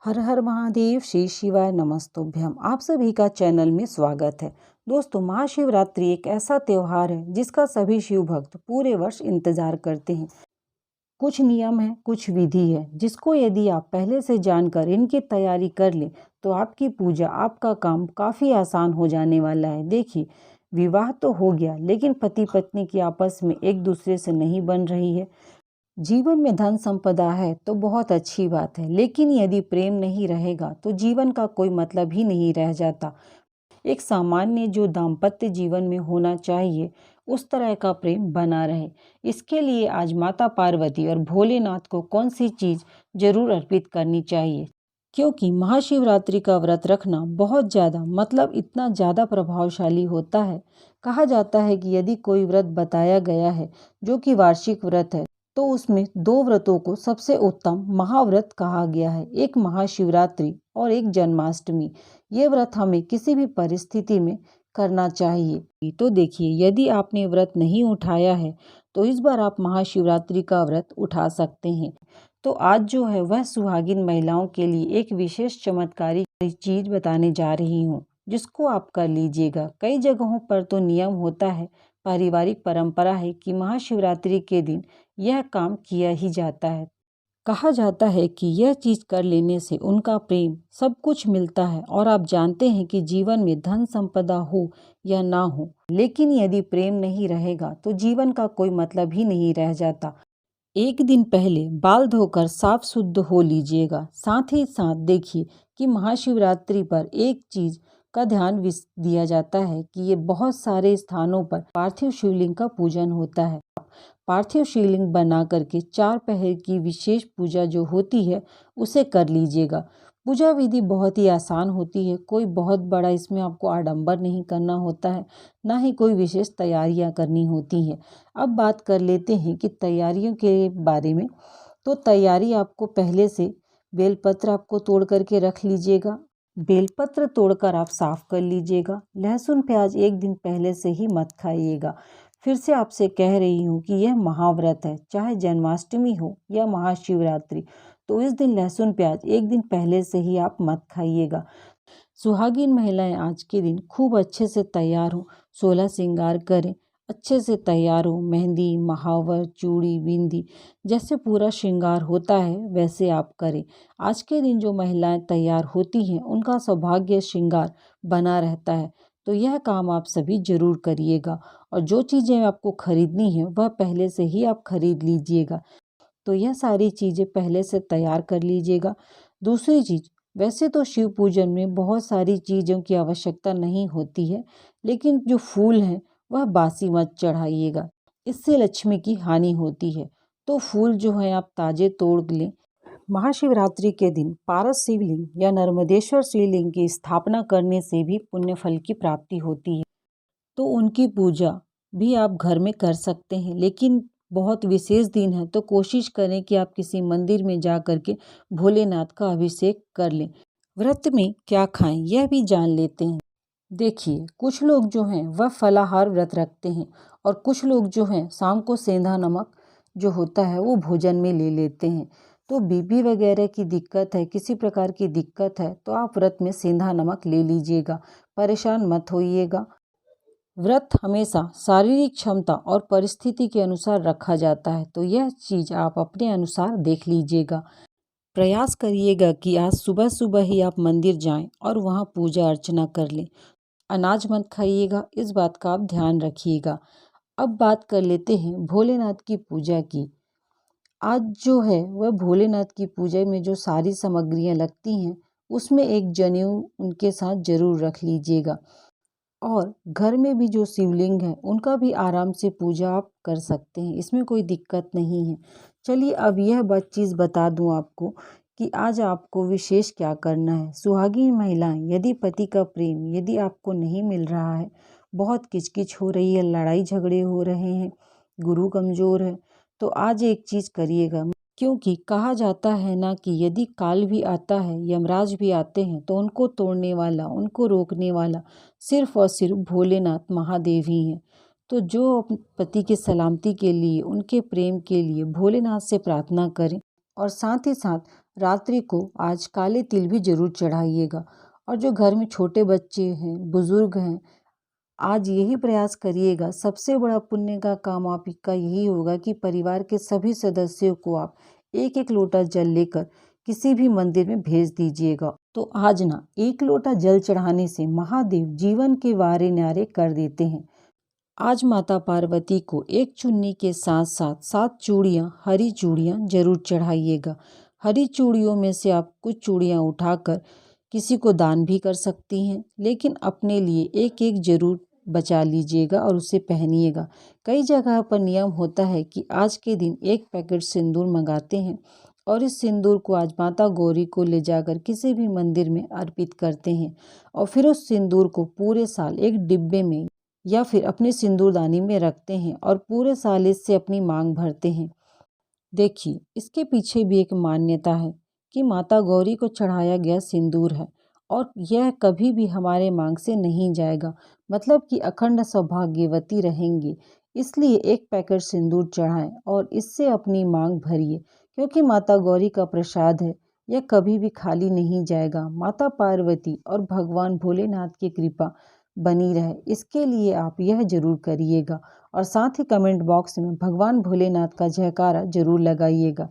हर हर महादेव, श्री शिवाय नमस्तुभ्यम। आप सभी का चैनल में स्वागत है। दोस्तों, महाशिवरात्रि एक ऐसा त्योहार है जिसका सभी शिव भक्त पूरे वर्ष इंतजार करते हैं। कुछ नियम है, कुछ विधि है, जिसको यदि आप पहले से जानकर इनकी तैयारी कर लें तो आपकी पूजा, आपका काम काफ़ी आसान हो जाने वाला है। देखिए, विवाह तो हो गया, लेकिन पति पत्नी की आपस में एक दूसरे से नहीं बन रही है। जीवन में धन संपदा है तो बहुत अच्छी बात है, लेकिन यदि प्रेम नहीं रहेगा तो जीवन का कोई मतलब ही नहीं रह जाता। एक सामान्य जो दाम्पत्य जीवन में होना चाहिए, उस तरह का प्रेम बना रहे, इसके लिए आज माता पार्वती और भोलेनाथ को कौन सी चीज जरूर अर्पित करनी चाहिए। क्योंकि महाशिवरात्रि का व्रत रखना बहुत ज़्यादा, मतलब इतना ज़्यादा प्रभावशाली होता है। कहा जाता है कि यदि कोई व्रत बताया गया है जो कि वार्षिक व्रत है, तो उसमें दो व्रतों को सबसे उत्तम महाव्रत कहा गया है, एक महाशिवरात्रि और एक जन्माष्टमी। ये व्रत हमें किसी भी परिस्थिति में करना चाहिए। तो देखिए, यदि आपने व्रत नहीं उठाया है तो इस बार आप महाशिवरात्रि का व्रत उठा सकते हैं। तो आज जो है वह सुहागिन महिलाओं के लिए एक विशेष चमत्कारी चीज बताने जा रही हूँ, जिसको आप कर लीजिएगा। कई जगहों पर तो नियम होता है, पारिवारिक परंपरा है कि महाशिवरात्रि के दिन यह काम किया ही जाता है। कहा जाता है कि यह चीज कर लेने से उनका प्रेम सब कुछ मिलता है। और आप जानते हैं कि जीवन में धन संपदा हो या ना हो, लेकिन यदि प्रेम नहीं रहेगा तो जीवन का कोई मतलब ही नहीं रह जाता। एक दिन पहले बाल धोकर साफ शुद्ध हो लीजिएगा। साथ ही साथ देखिए कि महाशिवरात्रि पर एक चीज का ध्यान दिया जाता है कि ये बहुत सारे स्थानों पर पार्थिव शिवलिंग का पूजन होता है। पार्थिव शिवलिंग बना करके 4 पहर की विशेष पूजा जो होती है उसे कर लीजिएगा। पूजा विधि बहुत ही आसान होती है, कोई बहुत बड़ा इसमें आपको आडंबर नहीं करना होता है, ना ही कोई विशेष तैयारियां करनी होती हैं। अब बात कर लेते हैं कि तैयारियों के बारे में। तो तैयारी आपको पहले से बेलपत्र आपको तोड़ करके रख लीजिएगा। बेलपत्र तोड़कर आप साफ कर लीजिएगा। लहसुन प्याज एक दिन पहले से ही मत खाइएगा। फिर से आपसे कह रही हूँ कि यह महाव्रत है, चाहे जन्माष्टमी हो या महाशिवरात्रि, तो इस दिन लहसुन प्याज एक दिन पहले से ही आप मत खाइएगा। सुहागिन महिलाएं आज के दिन खूब अच्छे से तैयार हो, 16 श्रृंगार करें, अच्छे से तैयार हो, मेहंदी, महावर, चूड़ी, बिंदी, जैसे पूरा श्रृंगार होता है वैसे आप करें। आज के दिन जो महिलाएं तैयार होती हैं उनका सौभाग्य श्रृंगार बना रहता है। तो यह काम आप सभी जरूर करिएगा। और जो चीज़ें आपको खरीदनी है वह पहले से ही आप खरीद लीजिएगा। तो यह सारी चीज़ें पहले से तैयार कर लीजिएगा। दूसरी चीज़, वैसे तो शिव पूजन में बहुत सारी चीज़ों की आवश्यकता नहीं होती है, लेकिन जो फूल हैं वह बासी मत चढ़ाइएगा, इससे लक्ष्मी की हानि होती है। तो फूल जो है आप ताजे तोड़ लें। महाशिवरात्रि के दिन पारस शिवलिंग या नर्मदेश्वर शिवलिंग की स्थापना करने से भी पुण्य फल की प्राप्ति होती है। तो उनकी पूजा भी आप घर में कर सकते हैं, लेकिन बहुत विशेष दिन है तो कोशिश करें कि आप किसी मंदिर में जा कर के भोलेनाथ का अभिषेक कर लें। व्रत में क्या खाएं यह भी जान लेते हैं। देखिए, कुछ लोग जो हैं वह फलाहार व्रत रखते हैं, और कुछ लोग जो हैं शाम को सेंधा नमक जो होता है वो भोजन में ले लेते हैं। तो बीपी वगैरह की दिक्कत है, किसी प्रकार की दिक्कत है, तो आप व्रत में सेंधा नमक ले लीजिएगा, परेशान मत होइएगा। व्रत हमेशा शारीरिक क्षमता और परिस्थिति के अनुसार रखा जाता है, तो यह चीज आप अपने अनुसार देख लीजिएगा। प्रयास करिएगा कि आज सुबह सुबह ही आप मंदिर जाएं और वहां पूजा अर्चना कर लें। अनाज मत खाइएगा, इस बात का आप ध्यान रखिएगा। अब बात कर लेते हैं भोलेनाथ की पूजा की। आज जो है वह भोलेनाथ की पूजा में जो सारी सामग्रियां लगती हैं, उसमें एक जनेऊ उनके साथ जरूर रख लीजिएगा। और घर में भी जो शिवलिंग है उनका भी आराम से पूजा आप कर सकते हैं, इसमें कोई दिक्कत नहीं है। चलिए, अब यह चीज़ बता दूं आपको कि आज आपको विशेष क्या करना है। सुहागिन महिलाएं, यदि पति का प्रेम यदि आपको नहीं मिल रहा है, बहुत किचकिच हो रही है, लड़ाई झगड़े हो रहे हैं, गुरु कमज़ोर है, तो आज एक चीज़ करिएगा। क्योंकि कहा जाता है ना कि यदि काल भी आता है, यमराज भी आते हैं, तो उनको तोड़ने वाला, उनको रोकने वाला सिर्फ और सिर्फ भोलेनाथ महादेव ही हैं। तो जो अपने पति की सलामती के लिए, उनके प्रेम के लिए भोलेनाथ से प्रार्थना करें, और साथ ही साथ रात्रि को आज काले तिल भी जरूर चढ़ाइएगा। और जो घर में छोटे बच्चे हैं, बुजुर्ग हैं, आज यही प्रयास करिएगा। सबसे बड़ा पुण्य का काम आपका यही होगा कि परिवार के सभी सदस्यों को आप एक एक लोटा जल लेकर किसी भी मंदिर में भेज दीजिएगा। तो आज ना एक लोटा जल चढ़ाने से महादेव जीवन के वारे न्यारे कर देते हैं। आज माता पार्वती को एक चुन्नी के साथ साथ 7 चूड़ियाँ, हरी चूड़ियाँ जरूर चढ़ाइएगा। हरी चूड़ियों में से आप कुछ चूड़ियाँ उठाकर किसी को दान भी कर सकती हैं, लेकिन अपने लिए एक एक जरूर बचा लीजिएगा और उसे पहनिएगा। कई जगह पर नियम होता है कि आज के दिन 1 पैकेट सिंदूर मंगाते हैं और इस सिंदूर को आज माता गौरी को ले जाकर किसी भी मंदिर में अर्पित करते हैं और फिर उस सिंदूर को पूरे साल एक डिब्बे में या फिर अपने सिंदूरदानी में रखते हैं और पूरे साल इससे अपनी मांग भरते हैं। देखिए, इसके पीछे भी एक मान्यता है कि माता गौरी को चढ़ाया गया सिंदूर है और यह कभी भी हमारे मांग से नहीं जाएगा, मतलब कि अखंड सौभाग्यवती रहेंगी। इसलिए 1 पैकेट सिंदूर चढ़ाएं और इससे अपनी मांग भरिए, क्योंकि माता गौरी का प्रसाद है, यह कभी भी खाली नहीं जाएगा। माता पार्वती और भगवान भोलेनाथ की कृपा बनी रहे, इसके लिए आप यह जरूर करिएगा और साथ ही कमेंट बॉक्स में भगवान भोलेनाथ का जयकारा जरूर लगाइएगा।